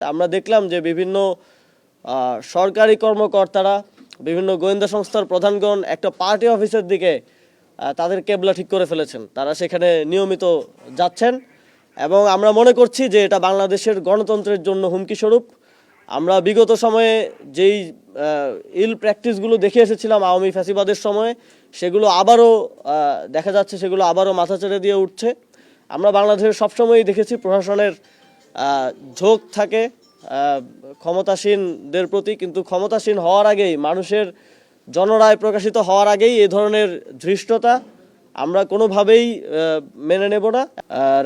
আমরা দেখলাম যে বিভিন্ন সরকারি কর্মকর্তারা, বিভিন্ন গোয়েন্দা সংস্থার প্রধানগণ একটা পার্টি অফিসের দিকে তাদের কেবলা ঠিক করে ফেলেছেন। তারা সেখানে নিয়মিত যাচ্ছেন এবং আমরা মনে করছি যে এটা বাংলাদেশের গণতন্ত্রের জন্য হুমকি স্বরূপ। আমরা বিগত সময়ে যেই ইল প্র্যাকটিসগুলো দেখে এসেছিলাম আওয়ামী ফ্যাসিবাদের সময়ে, সেগুলো আবারও দেখা যাচ্ছে, সেগুলো আবারও মাথাচাড়া দিয়ে উঠছে। আমরা বাংলাদেশের সবসময়ই দেখেছি প্রশাসনের ঝোঁক থাকে ক্ষমতাসীনদের প্রতি, কিন্তু ক্ষমতাসীন হওয়ার আগেই, মানুষের জনরায় প্রকাশিত হওয়ার আগেই এই ধরনের ধৃষ্টতা আমরা কোনোভাবেই মেনে নেব না।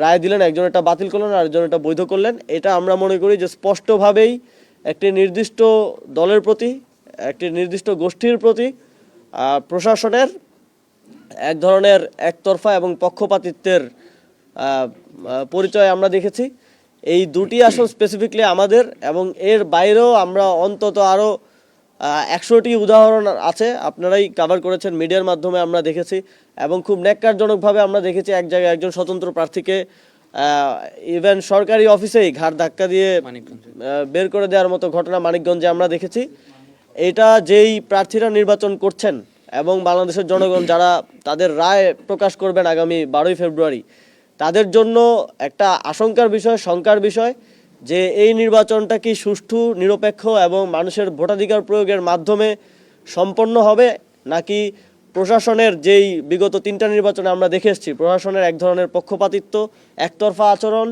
রায় দিলেন, একজন এটা বাতিল করলেন, আরেকজন এটা বৈধ করলেন। এটা আমরা মনে করি যে স্পষ্টভাবেই একটি নির্দিষ্ট দলের প্রতি, একটি নির্দিষ্ট গোষ্ঠীর প্রতি প্রশাসনের এক ধরনের একতরফা এবং পক্ষপাতিত্বের পরিচয় আমরা দেখেছি। এই দুটি আসন স্পেসিফিকলি আমাদের, এবং এর বাইরেও আমরা অন্তত আরও 100টি উদাহরণ আছে, আপনারাই কভার করেছেন, মিডিয়ার মাধ্যমে আমরা দেখেছি। এবং খুব ন্যাক্কারজনকভাবে আমরা দেখেছি এক জায়গায় একজন স্বতন্ত্র প্রার্থীকে ইভেন সরকারি অফিসেই ঘাড় ধাক্কা দিয়ে বের করে দেওয়ার মতো ঘটনা মানিকগঞ্জে আমরা দেখেছি। এটা যেই প্রার্থীরা নির্বাচন করছেন এবং বাংলাদেশের জনগণ যারা তাদের রায় প্রকাশ করবেন আগামী 12ই ফেব্রুয়ারি, তাদের জন্য একটা আশঙ্কার বিষয়, শঙ্কার বিষয় যে এই নির্বাচনটা কি সুষ্ঠু, নিরপেক্ষ এবং মানুষের ভোটাধিকার প্রয়োগের মাধ্যমে সম্পন্ন হবে, নাকি প্রশাসনের যেই বিগত 3টা নির্বাচনে আমরা দেখে এসেছি প্রশাসনের এক ধরনের পক্ষপাতিত্ব, একতরফা আচরণ,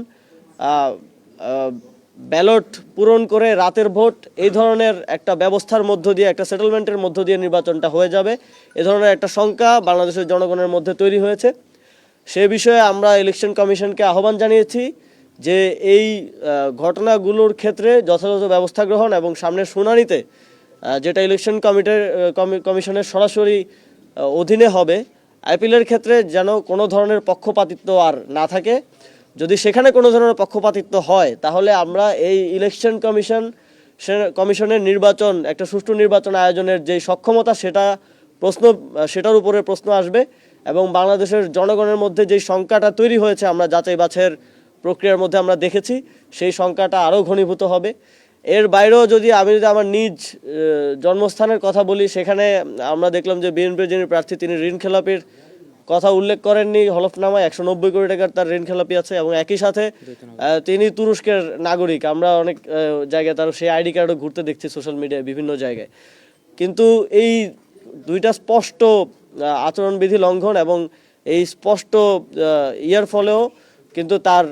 ব্যালট পূরণ করে রাতের ভোট, এই ধরনের একটা ব্যবস্থার মধ্য দিয়ে, একটা সেটেলমেন্টের মধ্য দিয়ে নির্বাচনটা হয়ে যাবে, এ ধরনের একটা শঙ্কা বাংলাদেশের জনগণের মধ্যে তৈরি হয়েছে। সে বিষয়ে আমরা ইলেকশন কমিশনকে আহ্বান জানিয়েছি যে এই ঘটনাগুলোর ক্ষেত্রে যথাযথ ব্যবস্থা গ্রহণ এবং সামনের শুনানিতে, যেটা ইলেকশন কমিশনের সরাসরি অধীনে হবে, আপিলের ক্ষেত্রে যেন কোনো ধরনের পক্ষপাতিত্ব আর না থাকে। যদি সেখানে কোনো ধরনের পক্ষপাতিত্ব হয়, তাহলে আমরা এই ইলেকশন কমিশনের নির্বাচন, একটা সুষ্ঠু নির্বাচন আয়োজনের যে সক্ষমতা, সেটার উপরে প্রশ্ন আসবে এবং বাংলাদেশের জনগণের মধ্যে যেই শঙ্কাটা তৈরি হয়েছে, আমরা যাচাই বাছাইয়ের প্রক্রিয়ার মধ্যে আমরা দেখেছি, সেই শঙ্কাটা আরও ঘনীভূত হবে। এর বাইরেও যদি আমার নিজ জন্মস্থানের কথা বলি, সেখানে আমরা দেখলাম যে বিএনপির যিনি প্রার্থী, তিনি ঋণ খেলাপির কথা উল্লেখ করেননি হলফনামায়। 190 কোটি টাকার তার ঋণ খেলাপি আছে এবং একই সাথে তিনি তুরস্কের নাগরিক। আমরা অনেক জায়গায় তার সেই আইডি কার্ডও ঘুরতে দেখছি সোশ্যাল মিডিয়ায় বিভিন্ন জায়গায়। কিন্তু এই দুইটা স্পষ্ট আচরণবিধি লঙ্ঘন এবং এই স্পষ্ট ইয়ার ফলেও কিন্তু তার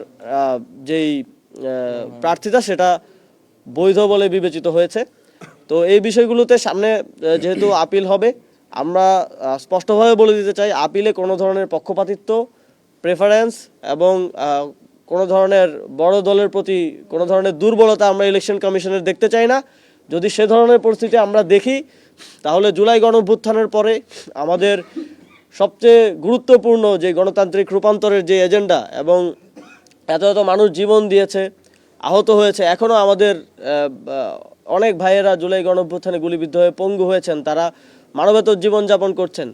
যেই প্রার্থিতা, সেটা বৈধ বলে বিবেচিত হয়েছে। তো এই বিষয়গুলোতে সামনে যেহেতু আপিল হবে, আমরা স্পষ্টভাবে বলে দিতে চাই, আপিলে কোনো ধরনের পক্ষপাতিত্ব, প্রেফারেন্স এবং কোনো ধরনের বড় দলের প্রতি কোনো ধরনের দুর্বলতা আমরা ইলেকশন কমিশনের দেখতে চাই না। যদি সে ধরনের পরিস্থিতি আমরা দেখি, তাহলে জুলাই গণঅভ্যুত্থানের পরে আমাদের সবচেয়ে গুরুত্বপূর্ণ যে গণতান্ত্রিক রূপান্তরের যে এজেন্ডা, এবং এত এত মানুষ জীবন দিয়েছে, আহত হয়েছে, এখনও আমাদের অনেক ভাইয়েরা জুলাই গণঅভ্যুত্থানে গুলিবিদ্ধ হয়ে পঙ্গু হয়েছেন, তারা মানবেতর জীবনযাপন করছেন।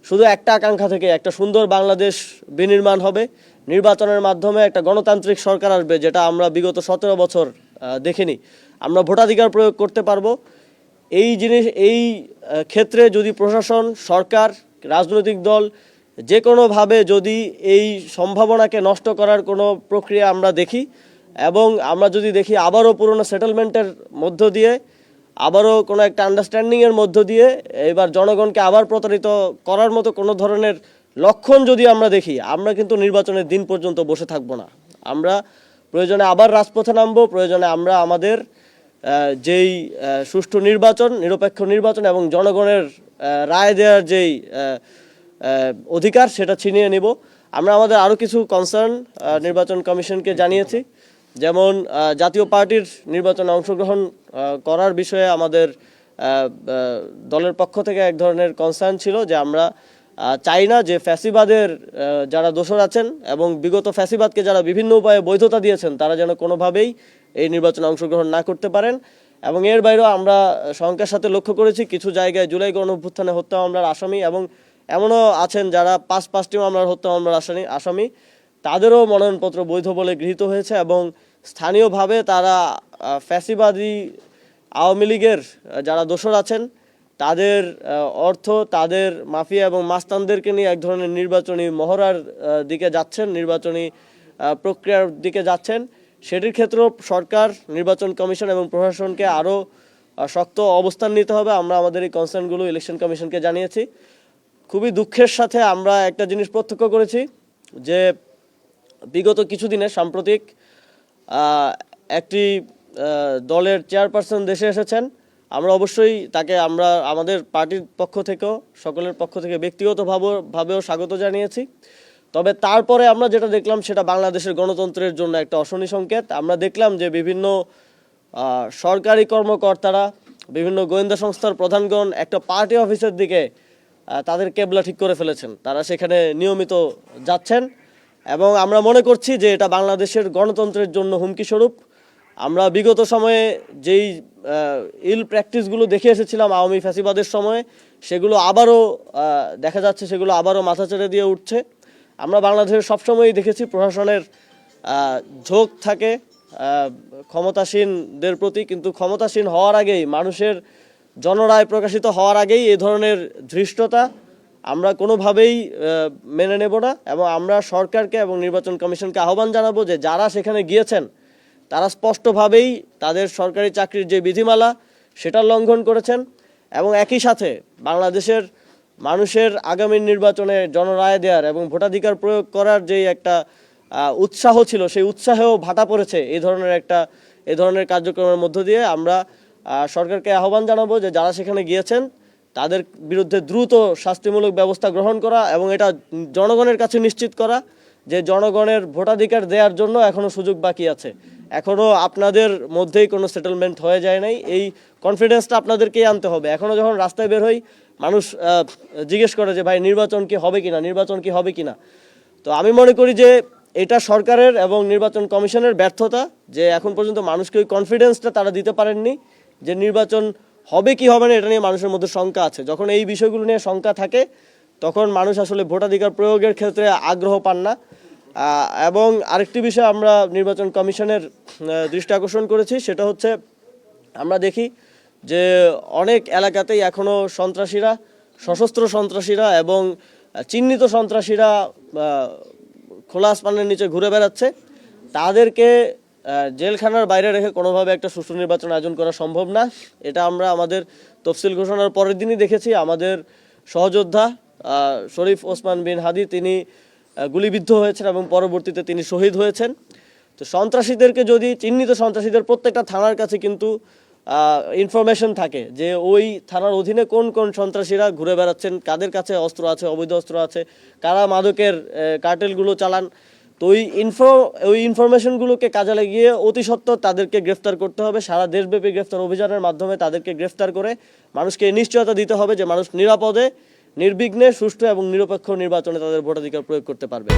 শুধু একটা আকাঙ্ক্ষা থেকে একটা সুন্দর বাংলাদেশ বিনির্মাণ হবে, নির্বাচনের মাধ্যমে একটা গণতান্ত্রিক সরকার আসবে, যেটা আমরা বিগত 17 বছর দেখিনি। আমরা ভোটাধিকার প্রয়োগ করতে পারবো। এই ক্ষেত্রে যদি প্রশাসন, সরকার, রাজনৈতিক দল যে কোনোভাবে যদি এই সম্ভাবনাকে নষ্ট করার কোনো প্রক্রিয়া আমরা দেখি, এবং আমরা যদি দেখি আবারও পুরনো সেটেলমেন্টের মধ্য দিয়ে, আবারও কোনো একটা আন্ডারস্ট্যান্ডিংয়ের মধ্য দিয়ে এবার জনগণকে আবার প্রতারিত করার মতো কোনো ধরনের লক্ষণ যদি আমরা দেখি, আমরা কিন্তু নির্বাচনের দিন পর্যন্ত বসে থাকবো না। আমরা প্রয়োজনে আবার রাজপথে নামবো, প্রয়োজনে আমরা আমাদের যেই সুষ্ঠু নির্বাচন, নিরপেক্ষ নির্বাচন এবং জনগণের রায় দেওয়ার যেই অধিকার, সেটা ছিনিয়ে নিব। আমরা আমাদের আরও কিছু কনসার্ন নির্বাচন কমিশনকে জানিয়েছি। যেমন জাতীয় পার্টির নির্বাচনে অংশগ্রহণ করার বিষয়ে আমাদের দলের পক্ষ থেকে এক ধরনের কনসার্ন ছিল যে আমরা চাই না যে ফ্যাসিবাদের যারা দোষর আছেন এবং বিগত ফ্যাসিবাদকে যারা বিভিন্ন উপায়ে বৈধতা দিয়েছেন, তারা যেন কোনোভাবেই এই নির্বাচনে অংশগ্রহণ না করতে পারেন। এবং এর বাইরেও আমরা শঙ্কার সাথে লক্ষ্য করেছি কিছু জায়গায় জুলাই গণঅভ্যুত্থানে হত্যা মামলার আসামি, এবং এমনও আছেন যারা 5টি মামলার হত্যা মামলার আসামি, তাদেরও মনোনয়নপত্র বৈধ বলে গৃহীত হয়েছে এবং স্থানীয়ভাবে তারা ফ্যাসিবাদী আওয়ামী লীগের যারা দোসর আছেন তাদের অর্থ, তাদের মাফিয়া এবং মাস্তানদেরকে নিয়ে এক ধরনের নির্বাচনী মহড়ার দিকে যাচ্ছেন, নির্বাচনী প্রক্রিয়ার দিকে যাচ্ছেন। সেটির ক্ষেত্রেও সরকার, নির্বাচন কমিশন এবং প্রশাসনকে আরও শক্ত অবস্থান নিতে হবে। আমরা আমাদের এই কনসার্নগুলো ইলেকশন কমিশনকে জানিয়েছি। খুবই দুঃখের সাথে আমরা একটা জিনিস প্রত্যক্ষ করেছি যে বিগত কিছুদিনে সাম্প্রতিক একটি দলের চেয়ারপারসন দেশে এসেছেন। আমরা অবশ্যই তাকে আমাদের পার্টির পক্ষ থেকেও, সকলের পক্ষ থেকে ব্যক্তিগতভাবেও স্বাগত জানিয়েছি। তবে তারপরে আমরা যেটা দেখলাম সেটা বাংলাদেশের গণতন্ত্রের জন্য একটা অশনি সংকেত। আমরা দেখলাম যে বিভিন্ন সরকারি কর্মকর্তারা, বিভিন্ন গোয়েন্দা সংস্থার প্রধানগণ একটা পার্টি অফিসের দিকে তাদের কেবলা ঠিক করে ফেলেছেন। তারা সেখানে নিয়মিত যাচ্ছেন এবং আমরা মনে করছি যে এটা বাংলাদেশের গণতন্ত্রের জন্য হুমকি স্বরূপ। আমরা বিগত সময়ে যেই ইল প্র্যাকটিসগুলো দেখে এসেছিলাম আওয়ামী ফ্যাসিবাদের সময়ে, সেগুলো আবারও দেখা যাচ্ছে, সেগুলো আবারও মাথা চেড়ে দিয়ে উঠছে। আমরা বাংলাদেশের সবসময়ই দেখেছি প্রশাসনের ঝোঁক থাকে ক্ষমতাসীনদের প্রতি, কিন্তু ক্ষমতাসীন হওয়ার আগেই, মানুষের জনরায় প্রকাশিত হওয়ার আগেই এই ধরনের ধৃষ্টতা আমরা কোনোভাবেই মেনে নেব না। এবং আমরা সরকারকে এবং নির্বাচন কমিশনকে আহ্বান জানাবো যে যারা সেখানে গিয়েছেন তারা স্পষ্টভাবেই তাদের সরকারি চাকরির যে বিধিমালা সেটা লঙ্ঘন করেছেন এবং একই সাথে বাংলাদেশের মানুষের আগামী নির্বাচনে জনরায় দেওয়ার এবং ভোটাধিকার প্রয়োগ করার যেই একটা উৎসাহ ছিল, সেই উৎসাহেও ভাটা পড়েছে এই ধরনের কার্যক্রমের মধ্য দিয়ে। আমরা সরকারকে আহ্বান জানাবো যে যারা সেখানে গিয়েছেন তাদের বিরুদ্ধে দ্রুত শাস্তিমূলক ব্যবস্থা গ্রহণ করা এবং এটা জনগণের কাছে নিশ্চিত করা যে জনগণের ভোটাধিকার দেওয়ার জন্য এখনও সুযোগ বাকি আছে, এখনও আপনাদের মধ্যেই কোনো সেটেলমেন্ট হয়ে যায় নাই। এই কনফিডেন্সটা আপনাদেরকেই আনতে হবে। এখনও যখন রাস্তায় বের হই, মানুষ জিজ্ঞেস করে যে ভাই নির্বাচন কি হবে কিনা। তো আমি মনে করি যে এটা সরকারের এবং নির্বাচন কমিশনের ব্যর্থতা যে এখন পর্যন্ত মানুষকে ওই কনফিডেন্সটা তারা দিতে পারেননি যে নির্বাচন হবে কি হবে না এটা নিয়ে মানুষের মধ্যে শঙ্কা আছে। যখন এই বিষয়গুলো নিয়ে শঙ্কা থাকে তখন মানুষ আসলে ভোটাধিকার প্রয়োগের ক্ষেত্রে আগ্রহ পান না। এবং আরেকটি বিষয় আমরা নির্বাচন কমিশনের দৃষ্টি আকর্ষণ করেছি, সেটা হচ্ছে আমরা দেখি যে অনেক এলাকাতেই এখনও সন্ত্রাসীরা, সশস্ত্র সন্ত্রাসীরা এবং চিহ্নিত সন্ত্রাসীরা খোলা আসমানের নিচে ঘুরে বেড়াচ্ছে। তাদেরকে জেলখানার বাইরে রেখে কোনোভাবে একটা সুষ্ঠু নির্বাচন আয়োজন করা সম্ভব না। এটা আমরা আমাদের তফসিল ঘোষণার পরের দিনই দেখেছি। আমাদের সহযোদ্ধা শরীফ ওসমান বিন হাদি তিনি গুলিবিদ্ধ হয়েছেন এবং পরবর্তীতে তিনি শহীদ হয়েছেন। তো সন্ত্রাসীদেরকে যদি, চিহ্নিত সন্ত্রাসীদের প্রত্যেকটা থানার কাছে কিন্তু ইনফরমেশন থাকে যে ওই থানার অধীনে কোন কোন সন্ত্রাসীরা ঘুরে বেড়াচ্ছেন, কাদের কাছে অস্ত্র আছে, অবৈধ অস্ত্র আছে, কারা মাদকের কার্টেলগুলো চালান। তো ওই ইনফরমেশনগুলোকে কাজে লাগিয়ে অতি সত্বর তাদেরকে গ্রেফতার করতে হবে। সারা দেশব্যাপী গ্রেফতার অভিযানের মাধ্যমে তাদেরকে গ্রেফতার করে মানুষকে নিশ্চয়তা দিতে হবে যে মানুষ নিরাপদে, নির্বিঘ্নে, সুষ্ঠু এবং নিরপেক্ষ নির্বাচনে তাদের ভোটাধিকার প্রয়োগ করতে পারবে।